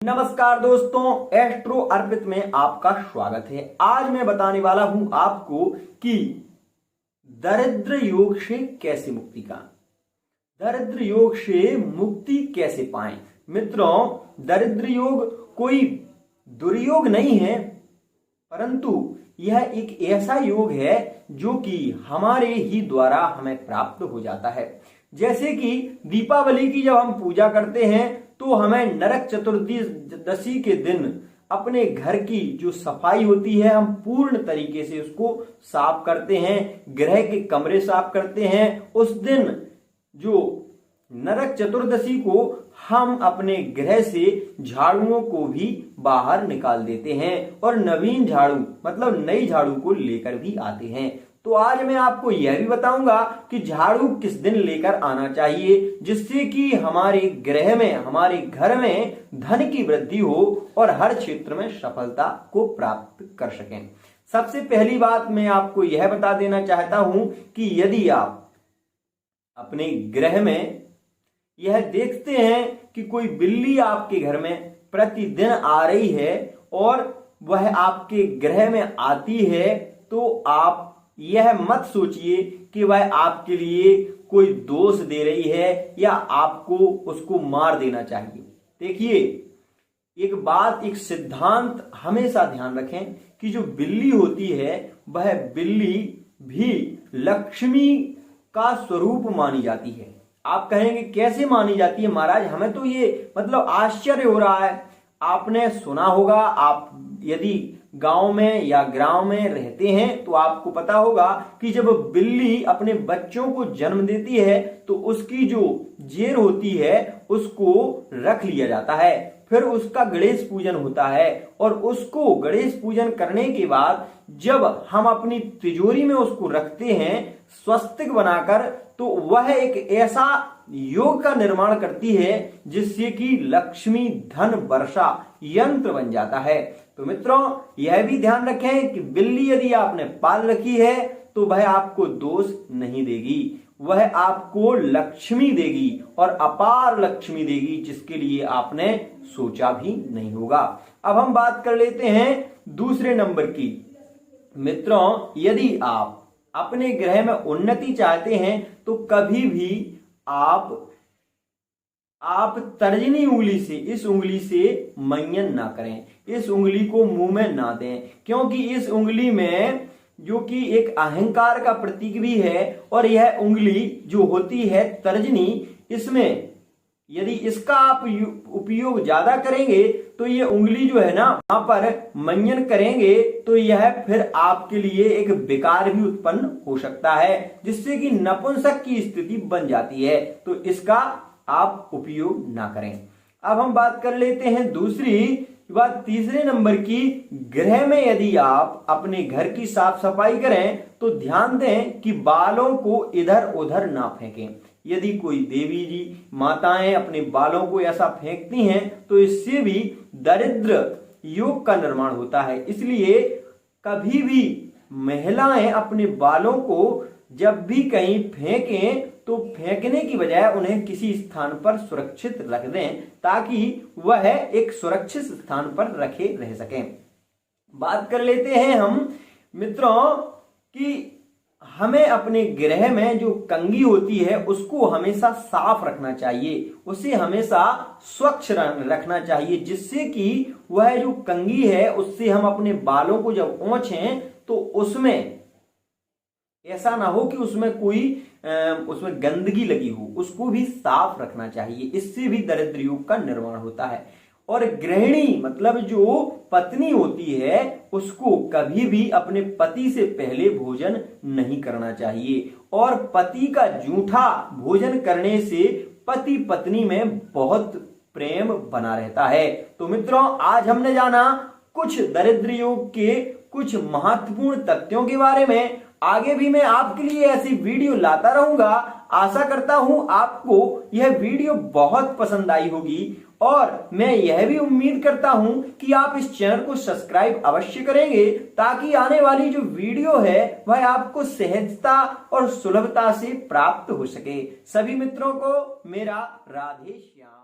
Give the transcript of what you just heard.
नमस्कार दोस्तों, एस्ट्रो अर्पित में आपका स्वागत है। आज मैं बताने वाला हूं आपको कि दरिद्र योग से कैसे मुक्ति का दरिद्र योग से मुक्ति कैसे पाएं। मित्रों, दरिद्र योग कोई दुर्योग नहीं है, परंतु यह एक ऐसा योग है जो कि हमारे ही द्वारा हमें प्राप्त हो जाता है। जैसे कि दीपावली की जब हम पूजा करते हैं तो हमें नरक चतुर्दशी के दिन अपने घर की जो सफाई होती है हम पूर्ण तरीके से उसको साफ करते हैं, गृह के कमरे साफ करते हैं। उस दिन जो नरक चतुर्दशी को हम अपने गृह से झाड़ुओं को भी बाहर निकाल देते हैं और नवीन झाड़ू मतलब नई झाड़ू को लेकर भी आते हैं। तो आज मैं आपको यह भी बताऊंगा कि झाड़ू किस दिन लेकर आना चाहिए, जिससे कि हमारे गृह में, हमारे घर में धन की वृद्धि हो और हर क्षेत्र में सफलता को प्राप्त कर सकें। सबसे पहली बात मैं आपको यह बता देना चाहता हूं कि यदि आप अपने गृह में यह देखते हैं कि कोई बिल्ली आपके घर में प्रतिदिन आ रही है और वह आपके गृह में आती है, तो आप यह मत सोचिए कि वह आपके लिए कोई दोष दे रही है या आपको उसको मार देना चाहिए। देखिए, एक बात, एक सिद्धांत हमेशा ध्यान रखें कि जो बिल्ली होती है वह बिल्ली भी लक्ष्मी का स्वरूप मानी जाती है। आप कहेंगे कैसे मानी जाती है महाराज, हमें तो ये मतलब आश्चर्य हो रहा है। आपने सुना होगा, आप यदि गांव में या ग्राम में रहते हैं तो आपको पता होगा कि जब बिल्ली अपने बच्चों को जन्म देती है तो उसकी जो जेर होती है उसको रख लिया जाता है, फिर उसका गणेश पूजन होता है और उसको गणेश पूजन करने के बाद जब हम अपनी तिजोरी में उसको रखते हैं स्वस्तिक बनाकर, तो वह एक ऐसा योग का निर्माण करती है जिससे कि लक्ष्मी धन वर्षा यंत्र बन जाता है। तो मित्रों, यह भी ध्यान रखें कि बिल्ली यदि आपने पाल रखी है तो वह आपको दोष नहीं देगी, वह आपको लक्ष्मी देगी और अपार लक्ष्मी देगी, जिसके लिए आपने सोचा भी नहीं होगा। अब हम बात कर लेते हैं दूसरे नंबर की। मित्रों, यदि आप अपने गृह में उन्नति चाहते हैं तो कभी भी आप तर्जनी उंगली से, इस उंगली से मंजन ना करें, इस उंगली को मुंह में ना दें, क्योंकि इस उंगली में जो कि एक अहंकार का प्रतीक भी है और यह उंगली जो होती है तर्जनी, इसमें यदि इसका आप उपयोग ज्यादा करेंगे तो ये उंगली जो है ना, वहां पर मंजन करेंगे तो यह फिर आपके लिए एक विकार भी उत्पन्न हो सकता है, जिससे कि नपुंसक की स्थिति बन जाती है। तो इसका आप उपयोग ना करें। अब हम बात कर लेते हैं दूसरी बात, तीसरे नंबर की। गृह में यदि आप अपने घर की साफ सफाई करें तो ध्यान दें कि बालों को इधर उधर ना फेंकें। यदि कोई देवी जी माताएं अपने बालों को ऐसा फेंकती हैं तो इससे भी दरिद्र योग का निर्माण होता है। इसलिए कभी भी महिलाएं अपने बालों को जब भी कहीं फेंकें तो फेंकने की बजाय उन्हें किसी स्थान पर सुरक्षित रख दें, ताकि वह एक सुरक्षित स्थान पर रखे रह सकें। बात कर लेते हैं हम मित्रों कि हमें अपने गृह में जो कंघी होती है उसको हमेशा साफ रखना चाहिए, उसे हमेशा स्वच्छ रखना चाहिए, जिससे कि वह जो कंघी है उससे हम अपने बालों को जब पोंछें तो उसमें ऐसा ना हो कि उसमें उसमें गंदगी लगी हो, उसको भी साफ रखना चाहिए। इससे भी दरिद्र योग का निर्माण होता है। और गृहिणी मतलब जो पत्नी होती है उसको कभी भी अपने पति से पहले भोजन नहीं करना चाहिए, और पति का जूठा भोजन करने से पति पत्नी में बहुत प्रेम बना रहता है। तो मित्रों, आज हमने जाना कुछ दरिद्र योग के कुछ महत्वपूर्ण तथ्यों के बारे में। आगे भी मैं आपके लिए ऐसी वीडियो लाता रहूंगा। आशा करता हूं आपको यह वीडियो बहुत पसंद आई होगी और मैं यह भी उम्मीद करता हूं कि आप इस चैनल को सब्सक्राइब अवश्य करेंगे, ताकि आने वाली जो वीडियो है वह आपको सहजता और सुलभता से प्राप्त हो सके। सभी मित्रों को मेरा राधे श्याम।